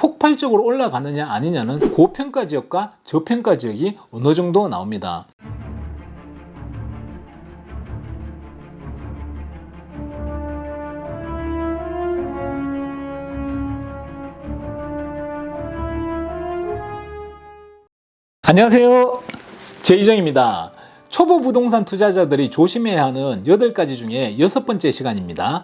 폭발적으로 올라가느냐 아니냐는 고평가 지역과 저평가 지역이 어느 정도 나옵니다. 안녕하세요, 제이정입니다. 초보 부동산 투자자들이 조심해야 하는 8가지 중에 6번째 시간입니다.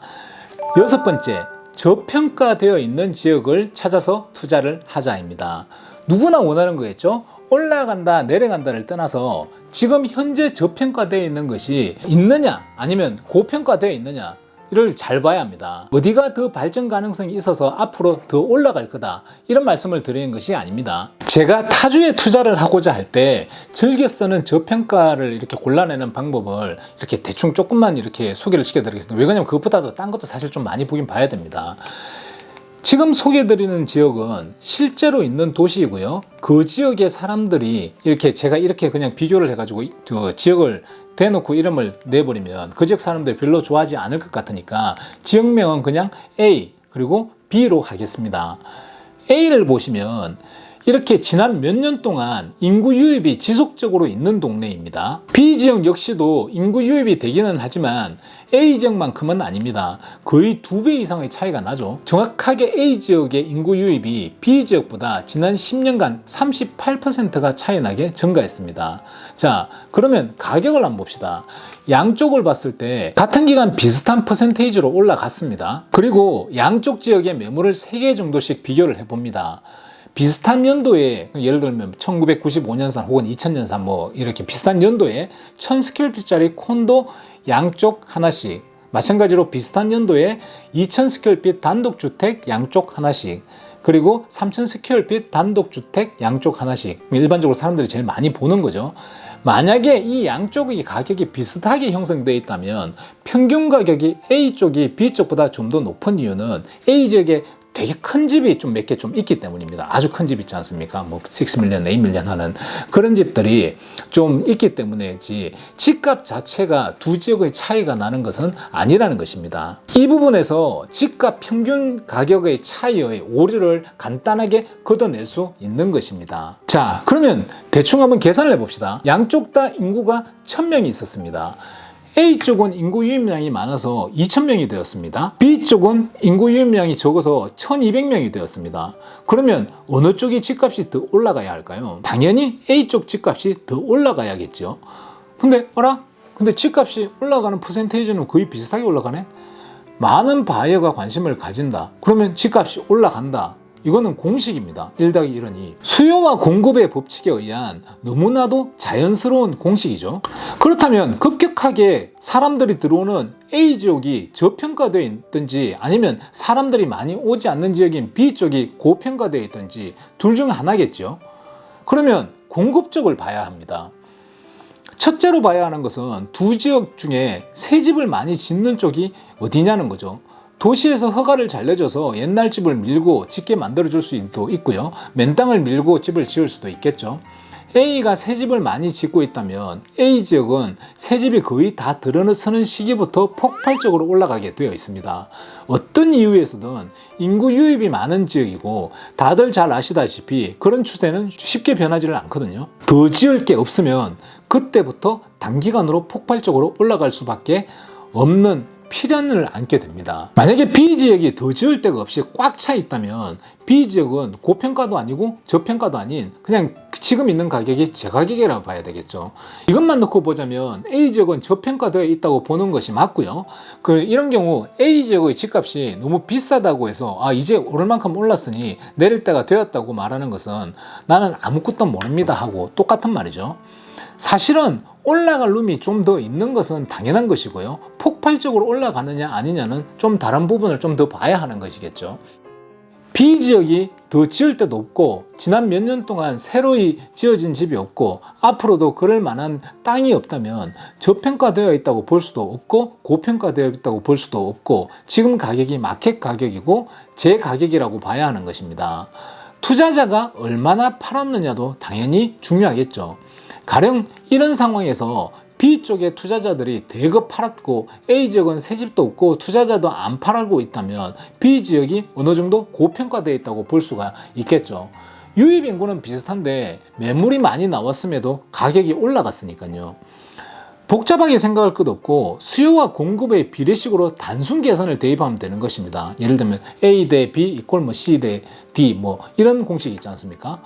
6번째, 저평가되어 있는 지역을 찾아서 투자를 하자입니다. 누구나 원하는 거겠죠? 올라간다 내려간다를 떠나서 지금 현재 저평가되어 있는 것이 있느냐 아니면 고평가되어 있느냐 이를 잘 봐야 합니다. 어디가 더 발전 가능성이 있어서 앞으로 더 올라갈 거다, 이런 말씀을 드리는 것이 아닙니다. 제가 타주에 투자를 하고자 할 때 즐겨 쓰는 저평가를 이렇게 골라내는 방법을 이렇게 대충 조금만 이렇게 소개를 시켜드리겠습니다. 왜냐하면 그것보다도 딴 것도 사실 좀 많이 보긴 봐야 됩니다. 지금 소개해드리는 지역은 실제로 있는 도시이고요. 그 지역의 사람들이 제가 이렇게 그냥 비교를 해가지고 지역을 대놓고 이름을 내버리면 그 지역 사람들이 별로 좋아하지 않을 것 같으니까 지역명은 그냥 A 그리고 B로 하겠습니다. A를 보시면 이렇게 지난 몇 년 동안 인구 유입이 지속적으로 있는 동네입니다. B 지역 역시도 인구 유입이 되기는 하지만 A 지역만큼은 아닙니다. 거의 2배 이상의 차이가 나죠. 정확하게 A 지역의 인구 유입이 B 지역보다 지난 10년간 38%가 차이 나게 증가했습니다. 자, 그러면 가격을 한번 봅시다. 양쪽을 봤을 때 같은 기간 비슷한 퍼센테이지로 올라갔습니다. 그리고 양쪽 지역의 매물을 3개 정도씩 비교를 해봅니다. 비슷한 연도에, 예를 들면 1995년산 혹은 2000년산 뭐 이렇게 비슷한 연도에 1000스퀘어핏짜리 콘도 양쪽 하나씩, 마찬가지로 비슷한 연도에 2000스퀘어핏 단독주택 양쪽 하나씩, 그리고 3000스퀘어핏 단독주택 양쪽 하나씩, 일반적으로 사람들이 제일 많이 보는 거죠. 만약에 이 양쪽의 가격이 비슷하게 형성되어 있다면 평균 가격이 A 쪽이 B 쪽보다 좀 더 높은 이유는 A 지역에 되게 큰 집이 좀 몇 개 좀 있기 때문입니다. 아주 큰 집 있지 않습니까? 뭐 6밀리언, 8밀리언 하는 그런 집들이 좀 있기 때문이지 집값 자체가 두 지역의 차이가 나는 것은 아니라는 것입니다. 이 부분에서 집값 평균 가격의 차이의 오류를 간단하게 걷어낼 수 있는 것입니다. 자, 그러면 대충 한번 계산을 해봅시다. 양쪽 다 인구가 1000명이 있었습니다. A쪽은 인구 유입량이 많아서 2000명이 되었습니다. B쪽은 인구 유입량이 적어서 1200명이 되었습니다. 그러면 어느 쪽이 집값이 더 올라가야 할까요? 당연히 A쪽 집값이 더 올라가야겠죠. 근데 집값이 올라가는 퍼센테이지는 거의 비슷하게 올라가네? 많은 바이어가 관심을 가진다. 그러면 집값이 올라간다. 이거는 공식입니다. 1+1은 2. 수요와 공급의 법칙에 의한 너무나도 자연스러운 공식이죠. 그렇다면 급격하게 사람들이 들어오는 A 지역이 저평가되어 있든지 아니면 사람들이 많이 오지 않는 지역인 B 쪽이 고평가되어 있든지 둘 중 하나겠죠. 그러면 공급 쪽을 봐야 합니다. 첫째로 봐야 하는 것은 두 지역 중에 새 집을 많이 짓는 쪽이 어디냐는 거죠. 도시에서 허가를 잘 내줘서 옛날 집을 밀고 짓게 만들어줄 수도 있고요. 맨 땅을 밀고 집을 지을 수도 있겠죠. A가 새 집을 많이 짓고 있다면 A 지역은 새 집이 거의 다 들어서는 시기부터 폭발적으로 올라가게 되어 있습니다. 어떤 이유에서든 인구 유입이 많은 지역이고 다들 잘 아시다시피 그런 추세는 쉽게 변하지를 않거든요. 더 지을 게 없으면 그때부터 단기간으로 폭발적으로 올라갈 수밖에 없는 필연을 안게 됩니다. 만약에 B 지역이 더 지을 데가 없이 꽉 차 있다면 B 지역은 고평가도 아니고 저평가도 아닌 그냥 지금 있는 가격이 제 가격이라고 봐야 되겠죠. 이것만 놓고 보자면 A 지역은 저평가되어 있다고 보는 것이 맞고요. 이런 경우 A 지역의 집값이 너무 비싸다고 해서 이제 오를 만큼 올랐으니 내릴 때가 되었다고 말하는 것은 나는 아무것도 모릅니다 하고 똑같은 말이죠. 사실은 올라갈 룸이 좀 더 있는 것은 당연한 것이고요. 폭발적으로 올라가느냐 아니냐는 좀 다른 부분을 좀 더 봐야 하는 것이겠죠. B 지역이 더 지을 데도 없고 지난 몇 년 동안 새로이 지어진 집이 없고 앞으로도 그럴 만한 땅이 없다면 저평가되어 있다고 볼 수도 없고 고평가되어 있다고 볼 수도 없고 지금 가격이 마켓 가격이고 제 가격이라고 봐야 하는 것입니다. 투자자가 얼마나 팔았느냐도 당연히 중요하겠죠. 가령 이런 상황에서 B 쪽에 투자자들이 대거 팔았고 A 지역은 새 집도 없고 투자자도 안 팔고 있다면 B 지역이 어느 정도 고평가되어 있다고 볼 수가 있겠죠. 유입 인구는 비슷한데 매물이 많이 나왔음에도 가격이 올라갔으니까요. 복잡하게 생각할 것 없고 수요와 공급의 비례식으로 단순 계산을 대입하면 되는 것입니다. 예를 들면 A 대 B 이퀄 C 대 D 이런 공식이 있지 않습니까?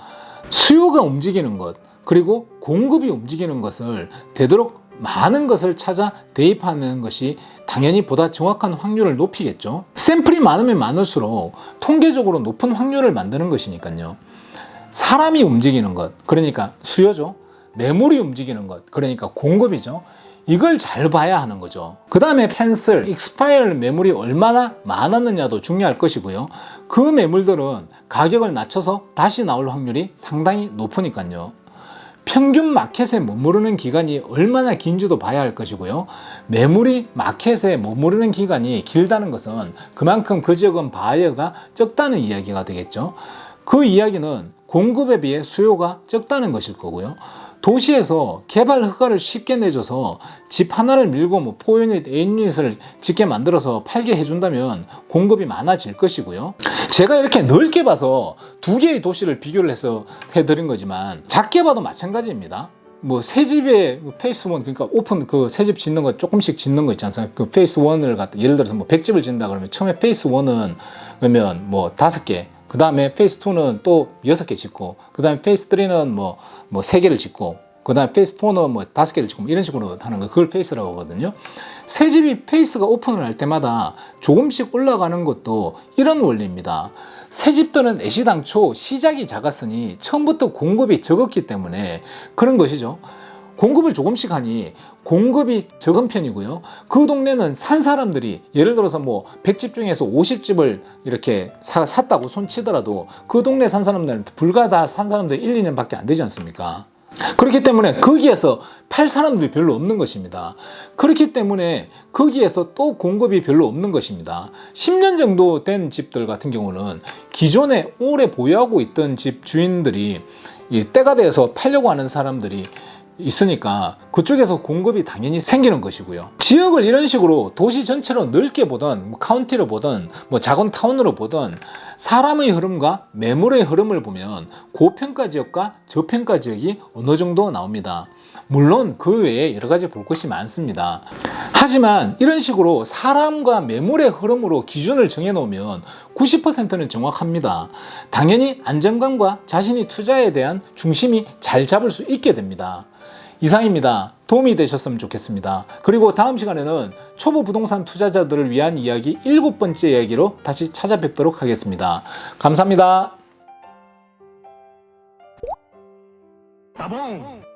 수요가 움직이는 것 그리고 공급이 움직이는 것을 되도록 많은 것을 찾아 대입하는 것이 당연히 보다 정확한 확률을 높이겠죠. 샘플이 많으면 많을수록 통계적으로 높은 확률을 만드는 것이니까요. 사람이 움직이는 것 그러니까 수요죠. 매물이 움직이는 것 그러니까 공급이죠. 이걸 잘 봐야 하는 거죠. 그 다음에 캔슬, 익스파이어 매물이 얼마나 많았느냐도 중요할 것이고요. 그 매물들은 가격을 낮춰서 다시 나올 확률이 상당히 높으니까요. 평균 마켓에 머무르는 기간이 얼마나 긴지도 봐야 할 것이고요. 매물이 마켓에 머무르는 기간이 길다는 것은 그만큼 그 지역은 바이어가 적다는 이야기가 되겠죠. 그 이야기는 공급에 비해 수요가 적다는 것일 거고요. 도시에서 개발 허가를 쉽게 내줘서 집 하나를 밀고 포유닛, A유닛을 짓게 만들어서 팔게 해준다면 공급이 많아질 것이고요. 제가 이렇게 넓게 봐서 두 개의 도시를 비교를 해서 해드린 거지만 작게 봐도 마찬가지입니다. 새 집에 페이스 1 그러니까 오픈 새 집 짓는 거 조금씩 짓는 거 있지 않습니까? 그 페이스 1을 갖다 예를 들어서 100집을 짓는다 그러면 처음에 페이스 1은 그러면 5개 그 다음에 페이스 2는 또 6개 짓고 그 다음에 페이스 3는 3개를 짓고 그 다음에 페이스 4는 5개를 짓고 이런 식으로 하는 거 그걸 페이스라고 하거든요. 새 집이 페이스가 오픈을 할 때마다 조금씩 올라가는 것도 이런 원리입니다. 새 집들은 애시당초 시작이 작았으니 처음부터 공급이 적었기 때문에 그런 것이죠. 공급을 조금씩 하니 공급이 적은 편이고요. 그 동네는 산 사람들이 예를 들어서 100집 중에서 50집을 이렇게 샀다고 손치더라도 그 동네 산 사람들은 불과 다 산 사람들 1, 2년밖에 안 되지 않습니까? 그렇기 때문에 거기에서 팔 사람들이 별로 없는 것입니다. 그렇기 때문에 거기에서 또 공급이 별로 없는 것입니다. 10년 정도 된 집들 같은 경우는 기존에 오래 보유하고 있던 집 주인들이 때가 돼서 팔려고 하는 사람들이 있으니까 그쪽에서 공급이 당연히 생기는 것이고요. 지역을 이런 식으로 도시 전체로 넓게 보든 카운티로 보든 작은 타운으로 보든 사람의 흐름과 매물의 흐름을 보면 고평가 지역과 저평가 지역이 어느 정도 나옵니다. 물론 그 외에 여러 가지 볼 것이 많습니다. 하지만 이런 식으로 사람과 매물의 흐름으로 기준을 정해 놓으면 90%는 정확합니다. 당연히 안정감과 자신이 투자에 대한 중심이 잘 잡을 수 있게 됩니다. 이상입니다. 도움이 되셨으면 좋겠습니다. 그리고 다음 시간에는 초보 부동산 투자자들을 위한 이야기 7번째 이야기로 다시 찾아뵙도록 하겠습니다. 감사합니다. 따봉!